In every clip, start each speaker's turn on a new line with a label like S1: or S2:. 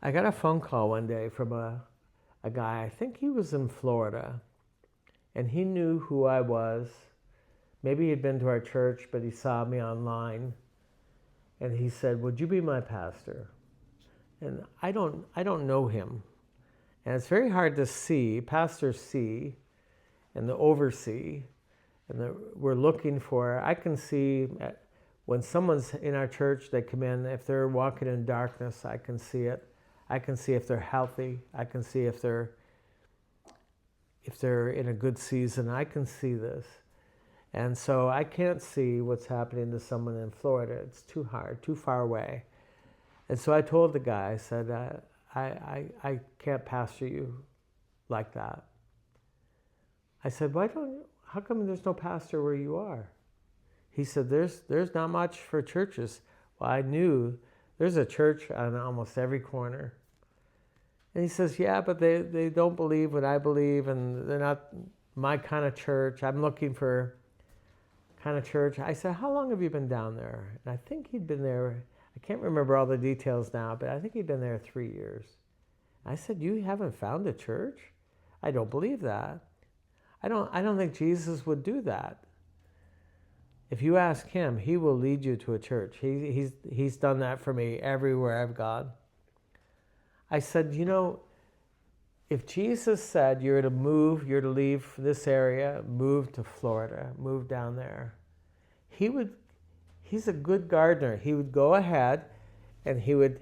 S1: I got a phone call one day from a guy, I think he was in Florida, and he knew who I was. Maybe he'd been to our church, but he saw me online, and he said, "Would you be my pastor?" And I don't know him, and it's very hard to see. Pastors see, and the oversee, and we're looking for. I can see when someone's in our church, they come in. If they're walking in darkness, I can see it. I can see if they're healthy. I can see if they're in a good season. I can see this. And so I can't see what's happening to someone in Florida. It's too hard, too far away. And so I told the guy, I said, I can't pastor you like that. I said, how come there's no pastor where you are? He said, there's not much for churches. Well, I knew there's a church on almost every corner. And he says, yeah, but they don't believe what I believe, and they're not my kind of church. I'm looking for kind of church. I said, how long have you been down there? And I think he'd been there, I can't remember all the details now, but I think he'd been there 3 years. I said, you haven't found a church? I don't believe that. I don't think Jesus would do that. If you ask him, he will lead you to a church. He's done that for me everywhere I've gone. I said, if Jesus said you're to leave this area, move to Florida, move down there, he's a good gardener. He would go ahead and he would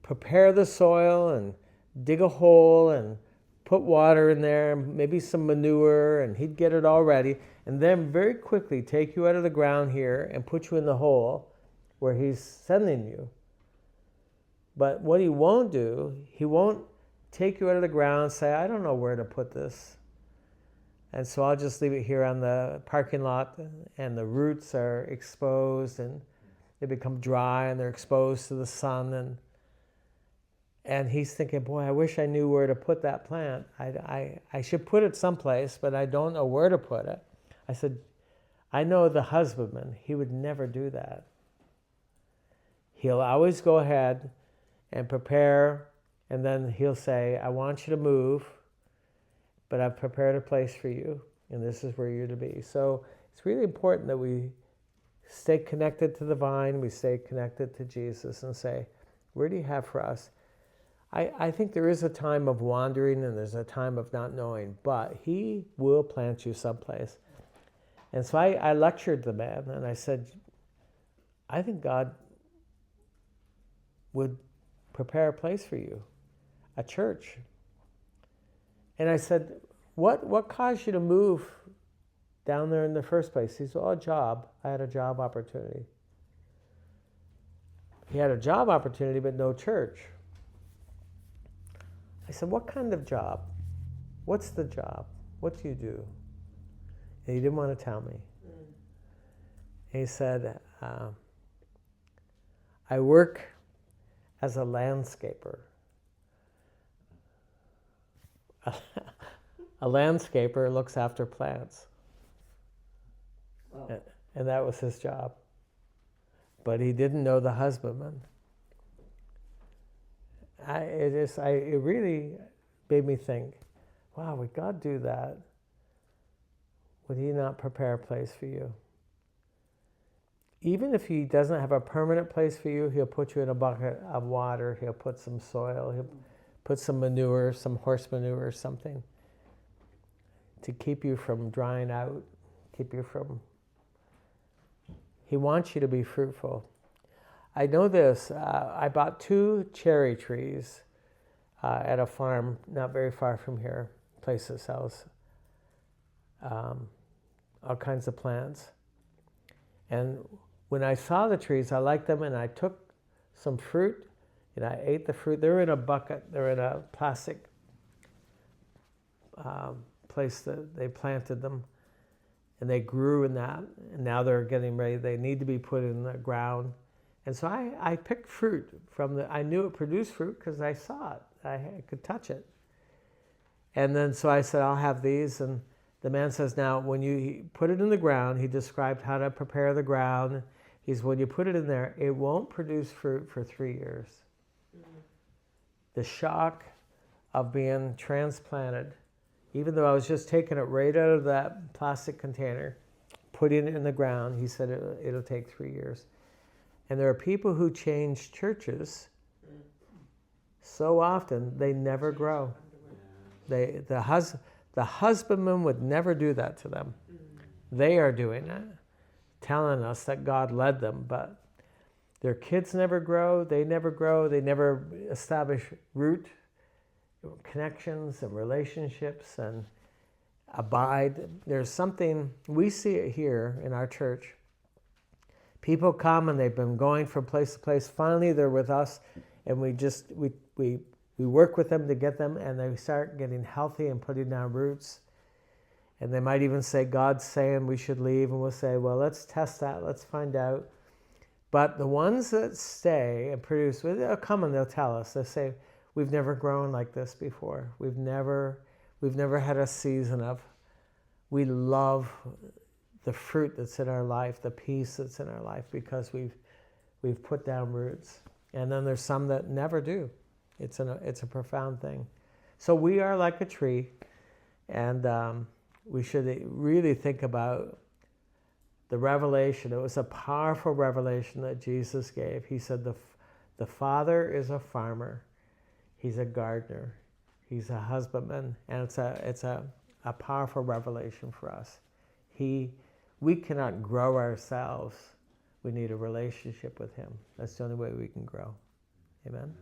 S1: prepare the soil and dig a hole and put water in there, maybe some manure, and he'd get it all ready, and then very quickly take you out of the ground here and put you in the hole where he's sending you. But what he won't do, he won't take you out of the ground and say, I don't know where to put this. And so I'll just leave it here on the parking lot, and the roots are exposed and they become dry and they're exposed to the sun. And he's thinking, boy, I wish I knew where to put that plant. I should put it someplace, but I don't know where to put it. I said, I know the husbandman. He would never do that. He'll always go ahead and prepare, and then he'll say, I want you to move, but I've prepared a place for you, and this is where you're to be. So it's really important that we stay connected to the vine, we stay connected to Jesus, and say, where do you have for us? I think there is a time of wandering and there's a time of not knowing, but he will plant you someplace. And so I lectured the man, and I said, I think God would prepare a place for you, a church. And I said, what caused you to move down there in the first place? He said, a job. I had a job opportunity. He had a job opportunity, but no church. I said, what kind of job? What's the job? What do you do? And he didn't want to tell me. And he said, I work as a landscaper. A landscaper looks after plants. Wow. And that was his job. But he didn't know the husbandman. It really made me think, wow, would God do that? Would he not prepare a place for you? Even if he doesn't have a permanent place for you, he'll put you in a bucket of water, he'll put some soil, he'll put some manure, some horse manure or something to keep you from drying out, he wants you to be fruitful. I know this. I bought 2 cherry trees at a farm not very far from here, a place that sells all kinds of plants. And when I saw the trees, I liked them, and I took some fruit and I ate the fruit. They're in a bucket. They're in a plastic place that they planted them, and they grew in that. And now they're getting ready. They need to be put in the ground. And so I picked fruit I knew it produced fruit because I saw it. I could touch it. And then so I said, I'll have these. And the man says, now, when you put it in the ground, he described how to prepare the ground. When you put it in there, it won't produce fruit for 3 years. the shock of being transplanted, even though I was just taking it right out of that plastic container, putting it in the ground, he said it'll take 3 years. And there are people who change churches so often they never grow. The husbandman would never do that to them. They are doing it, telling us that God led them, but their kids never grow, they never establish root connections and relationships and abide. There's something, we see it here in our church. People come and they've been going from place to place. Finally, they're with us, and we work with them to get them, and they start getting healthy and putting down roots. And they might even say, God's saying we should leave, and we'll say, well, let's test that, let's find out. But the ones that stay and produce, they'll come and they'll tell us. They'll say, we've never grown like this before. We've never had a season of, we love the fruit that's in our life, the peace that's in our life, because we've put down roots. And then there's some that never do. It's a profound thing. So we are like a tree, and we should really think about the revelation. It was a powerful revelation that Jesus gave. He said the Father is a farmer. He's a gardener. He's a husbandman. And it's a powerful revelation for us. We cannot grow ourselves. We need a relationship with him. That's the only way we can grow. Amen?